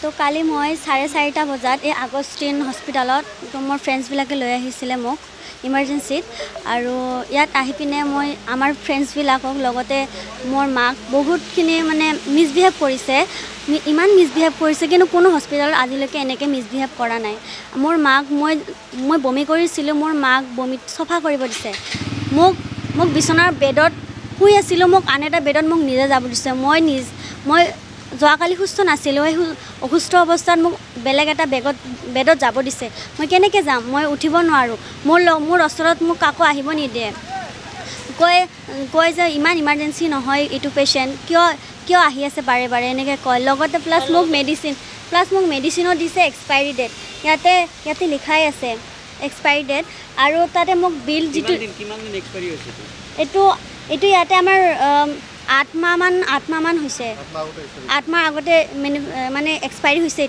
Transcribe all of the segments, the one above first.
তো কালি মই 4:30 বজাত এই আগষ্টিন হস্পিটালত তো মোৰ ফ্ৰেণ্ডছবিলাকে লৈ আহিছিলে মোক ইমাৰ্জেঞ্চিত আৰু ইয়াত আহি পিনে মই আমাৰ ফ্ৰেণ্ডছবিলাকক লগতে মোৰ মাক বহুতখিনি মানে মিছবিহেভ কৰিছে ইমান মিছবিহেভ কৰিছে কিন্তু কোনো হস্পিটালত আজিলৈকে এনেকৈ মিছবিহেভ কৰা নাই মোৰ মাক মই বমি কৰিছিলোঁ মোৰ মাক বমি চফা কৰিব দিছে মোক বিচনাৰ বেডত শুই আছিলোঁ মোক আন এটা বেডত মোক নিজে যাব দিছে মই যোৱাকালি সুস্থ নাছিলোঁ সেই অসুস্থ অৱস্থাত মোক বেলেগ এটা বেডত যাব দিছে মই কেনেকৈ যাম মই উঠিব নোৱাৰোঁ মোৰ ওচৰত মোক কাকো আহিব নিদিয়ে কয় যে ইমান ইমাৰ্জেঞ্চি নহয় এইটো পেচেণ্ট কিয় আহি আছে বাৰে বাৰে এনেকৈ কয় লগতে প্লাছ মোক মেডিচিনো দিছে এক্সপাইৰী ডেট ইয়াতে লিখাই আছে এক্সপাইৰী ডেট আৰু তাতে মোক বিল যিটো এইটো ইয়াতে আমাৰ 8 মাহমান হৈছে 8 মাহ আগতে মানে এক্সপাইৰী হৈছে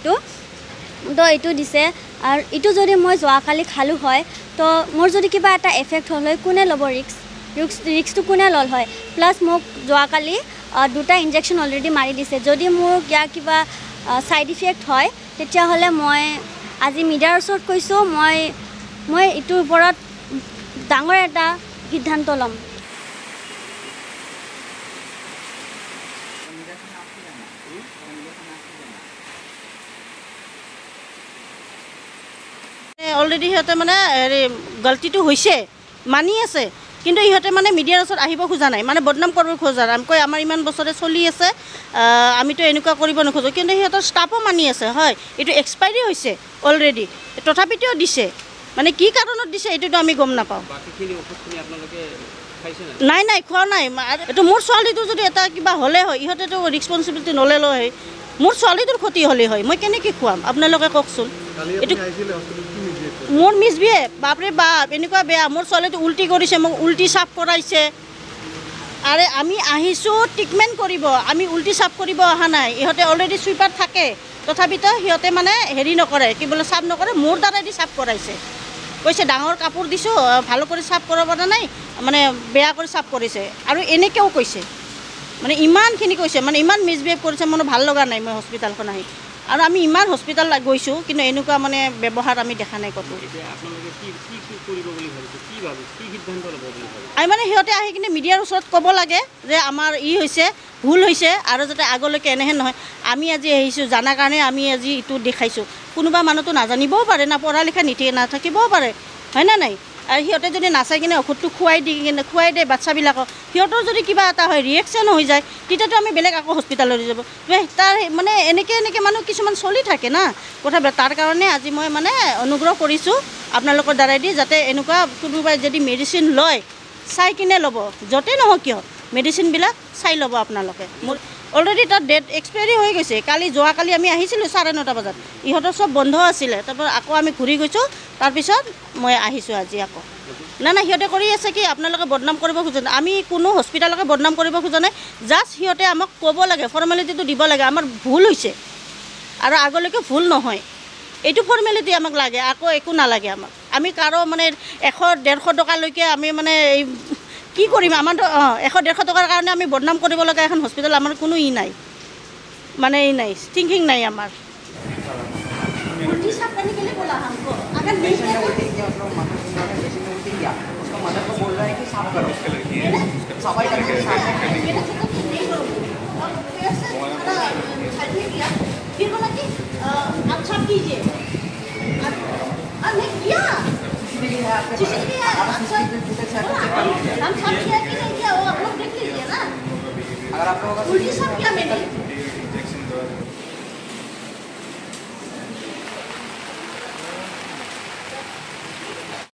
এইটো দিছে আৰু এইটো যদি মই যোৱাকালি খালোঁ হয় তো মোৰ যদি কিবা এটা এফেক্ট হ'ল হয় কোনে ল'ব ৰিক্সটো কোনে ল'ল হয় প্লাছ মোক যোৱাকালি 2টা ইনজেকশ্যন অলৰেডি মাৰি দিছে যদি মোৰ কিবা ছাইড ইফেক্ট হয় তেতিয়াহ'লে মই আজি মিডিয়াৰ ওচৰত কৈছোঁ মই এইটোৰ ওপৰত ডাঙৰ এটা সিদ্ধান্ত ল'ম অলৰেডি সিহঁতে মানে গলতিটো হৈছে মানি আছে কিন্তু ইহঁতে মানে মিডিয়াৰ ওচৰত আহিব খোজা নাই মানে বদনাম কৰিব খোজা নাই কয় আমাৰ ইমান বছৰে চলি আছে আমিতো এনেকুৱা কৰিব নোখোজোঁ কিন্তু সিহঁতৰ ষ্টাফো মানি আছে হয় এইটো এক্সপাইৰী হৈছে অলৰেডি তথাপিতো দিছে মানে কি কাৰণত দিছে এইটোতো আমি গম নাপাওঁ নাই খোৱা নাই এইটো মোৰ ছোৱালীটো যদি এটা কিবা হ'লে হয় ইহঁতেতো ৰেছপনচিবিলিটি নল'লে হয় মোৰ ছোৱালীটোৰ ক্ষতি হ'লে হয় মই কেনেকৈ খুৱাম আপোনালোকে কওকচোন এইটো মোৰ মিছবিহেভ বাপৰে বাপ এনেকুৱা বেয়া মোৰ ছোৱালীটো উল্টি কৰিছে মোক উল্টি চাফ কৰাইছে আৰে আমি আহিছোঁ ট্ৰিটমেণ্ট কৰিব আমি উল্টি চাফ কৰিব অহা নাই ইহঁতে অলৰেডি চুইপাৰ থাকে তথাপিতো সিহঁতে মানে হেৰি নকৰে কি বোলে চাফ নকৰে মোৰ দ্বাৰাইদি চাফ কৰাইছে কৈছে ডাঙৰ কাপোৰ দিছোঁ ভাল কৰি চাফ কৰাব নাই মানে বেয়া কৰি চাফ কৰিছে আৰু এনেকৈও কৈছে মানে ইমানখিনি কৈছে মানে ইমান মিছবিহেভ কৰিছে মোৰ ভাল লগা নাই মই হস্পিটেলখন আহি আৰু আমি ইমান হস্পিটেল গৈছোঁ কিন্তু এনেকুৱা মানে ব্যৱহাৰ আমি দেখা নাই ক'তো আমি মানে সিহঁতে আহি কিনে মিডিয়াৰ ওচৰত ক'ব লাগে যে আমাৰ হৈছে ভুল হৈছে আৰু যাতে আগলৈকে এনেহেন নহয় আমি আজি আহিছোঁ জানাৰ কাৰণে আমি আজি এইটো দেখাইছোঁ কোনোবা মানুহটো নাজানিবও পাৰে না পঢ়া লিখা নাথাকিবও পাৰে হয় না নাই আৰু সিহঁতে যদি নাচাই কিনে ঔষধটো খুৱাই দিয়ে বাচ্চাবিলাকক সিহঁতৰ যদি কিবা এটা হয় ৰিয়েকশ্যন হৈ যায় তেতিয়াতো আমি বেলেগ আকৌ হস্পিটেললৈ যাব তাৰ মানে এনেকৈ মানুহ কিছুমান চলি থাকে না কথাবিলাক তাৰ কাৰণে আজি মই মানে অনুগ্ৰহ কৰিছোঁ আপোনালোকৰ দ্বাৰাইদি যাতে এনেকুৱা কোনোবাই যদি মেডিচিন লয় চাই কিনে ল'ব য'তেই নহওক কিয় মেডিচিনবিলাক চাই ল'ব আপোনালোকে মোৰ অলৰেডি তাত ডেট এক্সপায়াৰী হৈ গৈছে যোৱাকালি আমি আহিছিলোঁ 9:30 বজাত ইহঁতৰ চব বন্ধ আছিলে তাৰপৰা আকৌ আমি ঘূৰি গৈছোঁ তাৰপিছত মই আহিছোঁ আজি আকৌ না সিহঁতে কৰি আছে কি আপোনালোকে বদনাম কৰিব খোজে আমি কোনো হস্পিটেলকে বদনাম কৰিব খোজা নাই জাষ্ট সিহঁতে আমাক ক'ব লাগে ফৰ্মেলিটিটো দিব লাগে আমাৰ ভুল হৈছে আৰু আগলৈকে ভুল নহয় এইটো ফৰ্মেলিটি আমাক লাগে আকৌ একো নালাগে আমাক আমি কাৰো মানে 100-150 টকালৈকে আমি মানে এই কি কৰিম আমাৰতো 100-150 টকাৰ কাৰণে আমি বদনাম কৰিব লগা এখন হস্পিটেল আমাৰ কোনো নাই মানে নাই থিংকিং নাই আমাৰ अगर आप लोगों का